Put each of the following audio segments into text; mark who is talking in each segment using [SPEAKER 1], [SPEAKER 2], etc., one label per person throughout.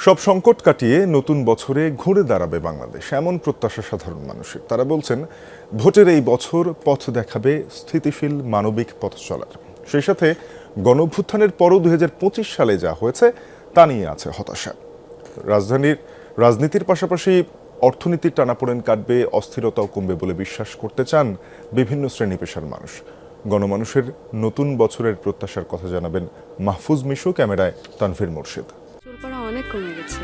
[SPEAKER 1] সব সংকট কাটিয়ে নতুন বছরে ঘুরে দাঁড়াবে বাংলাদেশ, এমন প্রত্যাশা সাধারণ মানুষের। তারা বলছেন, ভোটের এই বছর পথ দেখাবে স্থিতিশীল মানবিক পথ চলার। সেই সাথে গণঅভ্যুত্থানের পরও ২০২৫ সালে যা হয়েছে তা নিয়ে আছে হতাশা। রাজনীতির পাশাপাশি অর্থনীতির টানাপোড়েন কাটবে, অস্থিরতাও কমবে বলে বিশ্বাস করতে চান বিভিন্ন শ্রেণী পেশার মানুষ। গণমানুষের নতুন বছরের প্রত্যাশার কথা জানাবেন মাহফুজ মিশু, ক্যামেরায় তানভীর মুর্শিদ।
[SPEAKER 2] চুল পড়া অনেক কমে গেছে,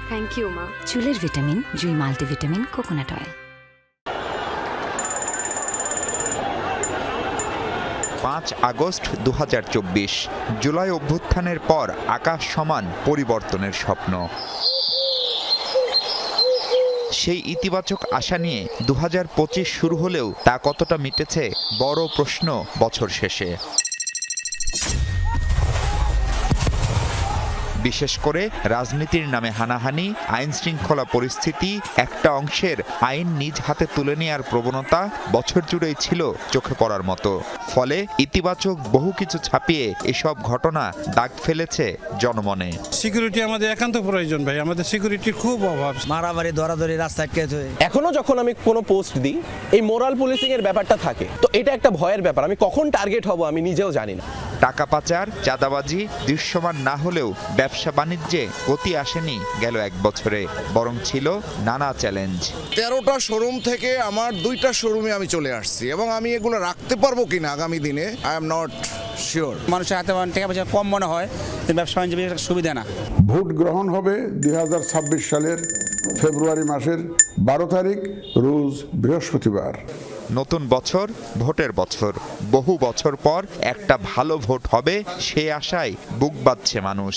[SPEAKER 2] থ্যাংক ইউ মা।
[SPEAKER 3] চুলের vitamin Jui multivitamin coconut oil.
[SPEAKER 4] ৫ August ২০২৪, July অভ্যুত্থানের পর আকাশ সমান পরিবর্তনের স্বপ্ন। সেই ইতিবাচক আশা নিয়ে ২০২৫ শুরু হলেও তা কতটা মিটেছে বড় প্রশ্ন বছর শেষে। বিশেষ করে রাজনীতির নামে হানাহানি, আইন শৃঙ্খলা পরিস্থিতি, একটা অংশের আইন নিজ হাতে তুলে নেওয়ার প্রবণতা বছর জুড়েই ছিল চোখে পড়ার মতো। ফলে ইতিবাচক বহু কিছু ছাপিয়ে এসব ঘটনা দাগ ফেলেছে জনমনে।
[SPEAKER 5] সিকিউরিটি আমাদের একান্ত প্রয়োজন ভাই, আমাদের সিকিউরিটির খুব অভাব।
[SPEAKER 6] মারামারি ধরাধরি রাস্তায়
[SPEAKER 7] এখনো যখন আমি কোনো পোস্ট দিই, এই মোরাল পুলিশিং এর ব্যাপারটা থাকে, তো এটা একটা ভয়ের ব্যাপার। আমি কখন টার্গেট হব আমি নিজেও জানি না।
[SPEAKER 4] টাকা পাচার, চাঁদাবাজি দৃশ্যমান না হলেও ব্যবসা বাণিজ্যে গতি আসেনি গেল এক বছরে, বরং ছিল নানা চ্যালেঞ্জ।
[SPEAKER 8] ১৩টা শোরুম থেকে আমার 2টা শোরুমে আমি চলে আসছি, এবং আমি এগুলো রাখতে পারবো কিনা আগামী দিনে আই এম নট শিওর।
[SPEAKER 6] মানুষের হাতে টাকা পয়সা কম মনে হয়, ব্যবসা বাণিজ্য সুবিধা না।
[SPEAKER 9] ভোট গ্রহণ হবে ২০২৬ সালের ফেব্রুয়ারি মাসের ১২ তারিখ, রোজ বৃহস্পতিবার।
[SPEAKER 4] নতুন বছর, ভোটের বছর। বহু বছর পর একটা ভালো ভোট হবে, সে আশায় বুক বাঁধছে মানুষ।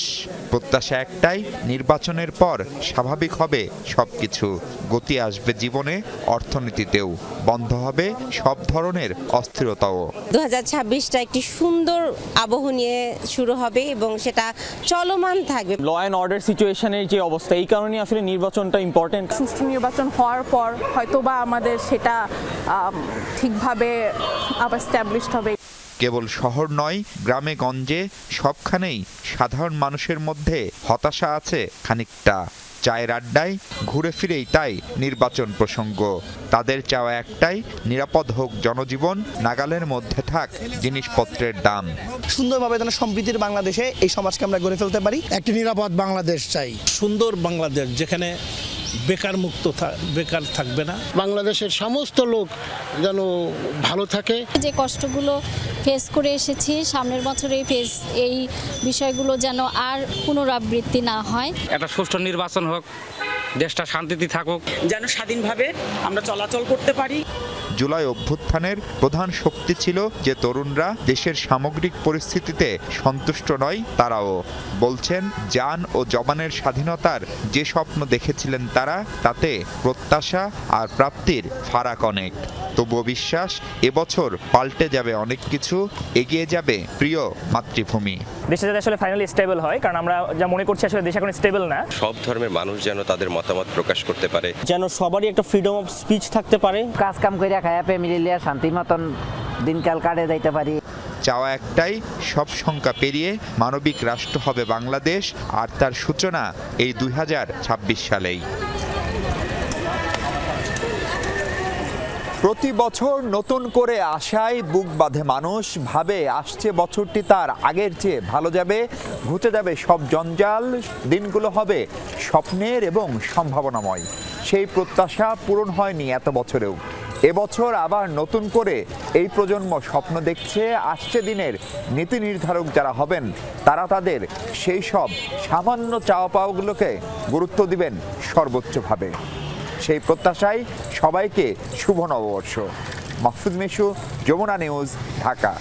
[SPEAKER 4] প্রত্যাশা একটাই, নির্বাচনের পর স্বাভাবিক হবে সবকিছু। গতি আসবে জীবনে, অর্থনীতিতেও। বন্ধ হবে সব ধরনের অস্থিরতাও।
[SPEAKER 10] ২০২৬টা একটি সুন্দর আবহ নিয়ে শুরু হবে এবং সেটা চলমান থাকবে।
[SPEAKER 7] ল অ্যান্ড অর্ডার সিচুয়েশনের যে অবস্থা, এই কারণে আসলে নির্বাচনটা ইম্পর্টেন্ট।
[SPEAKER 11] সুষ্ঠু নির্বাচন হওয়ার পর হয়তোবা আমাদের সেটা ঠিকভাবে আবার স্ট্যাবলিশড হবে।
[SPEAKER 4] কেবল শহর নয়, গ্রামে গঞ্জে সবখানেই সাধারণ মানুষের মধ্যে হতাশা আছে খানিকটা। চায়ের আড্ডায় ঘুরে ফিরেই তাই নির্বাচন প্রসঙ্গ। তাদের চাওয়া একটাই, নিরাপদ হোক জনজীবন, নাগালের মধ্যে থাক জিনিসপত্রের দাম।
[SPEAKER 6] সুন্দরভাবে যেন সমৃদ্ধির বাংলাদেশে এই সমাজকে আমরা গড়ে ফেলতে পারি।
[SPEAKER 5] একটি নিরাপদ বাংলাদেশ চাই, সুন্দর বাংলাদেশ যেখানে বেকার মুক্ত বেকার থাকবে না।
[SPEAKER 9] বাংলাদেশের সমস্ত লোক যেন ভালো থাকে।
[SPEAKER 10] যে কষ্টগুলো ফেস করে এসেছি, সামনের বছরে এই বিষয়গুলো যেন আর পুনরাবৃত্তি না হয়।
[SPEAKER 6] একটা সুষ্ঠু নির্বাচন হোক, দেশটা শান্তিতে থাকুক,
[SPEAKER 11] যেন স্বাধীনভাবে আমরা চলাচল করতে পারি।
[SPEAKER 4] জুলাই অভ্যুত্থানের প্রধান শক্তি ছিল যে তরুণরা দেশের সামগ্রিক পরিস্থিতিতে সন্তুষ্ট নয়। তারাও বলছেন, জান ও জবানের স্বাধীনতার যে স্বপ্ন দেখেছিলেন তারা, তাতে প্রত্যাশা আর প্রাপ্তির ফারাক অনেক। তবুও বিশ্বাস, এবছর পাল্টে যাবে অনেক কিছু, এগিয়ে যাবে প্রিয় মাতৃভূমি।
[SPEAKER 7] দেশে যাতে আসলে ফাইনালি স্টেবল হয়, কারণ আমরা যা মনে করছি আসলে দেশ এখন স্টেবল না।
[SPEAKER 12] সব ধর্মের মানুষ যেন তাদের মতামত প্রকাশ করতে পারে,
[SPEAKER 7] যেন সবারই একটা ফ্রিডম অফ স্পিচ থাকতে পারে।
[SPEAKER 6] কাজ কাম করে খায়া ফ্যামিলি লিয়া শান্তি মতন দিনকাল কাটে যাইতে পারি।
[SPEAKER 4] চাওয়া একটাই, সব শঙ্কা পেরিয়ে মানবিক রাষ্ট্র হবে বাংলাদেশ, আর তার সূচনা এই ২০২৬ সালেই। প্রতি বছর নতুন করে আশায় বুক বাঁধে মানুষ, ভাবে আসছে বছরটি তার আগের চেয়ে ভালো যাবে, ঘুচে যাবে সব জঞ্জাল, দিনগুলো হবে স্বপ্নের এবং সম্ভাবনাময়। সেই প্রত্যাশা পূরণ হয়নি এত বছরেও। এবছর আবার নতুন করে এই প্রজন্ম স্বপ্ন দেখছে, আসছে দিনের নীতি নির্ধারক যারা হবেন তারা তাদের সেই সব সামান্য চাওয়া পাওয়াগুলোকে গুরুত্ব দিবেন সর্বোচ্চভাবে। সেই প্রত্যাশায় সবাইকে শুভ নববর্ষ। মাহফুজ মিশু, যমুনা নিউজ, ঢাকা।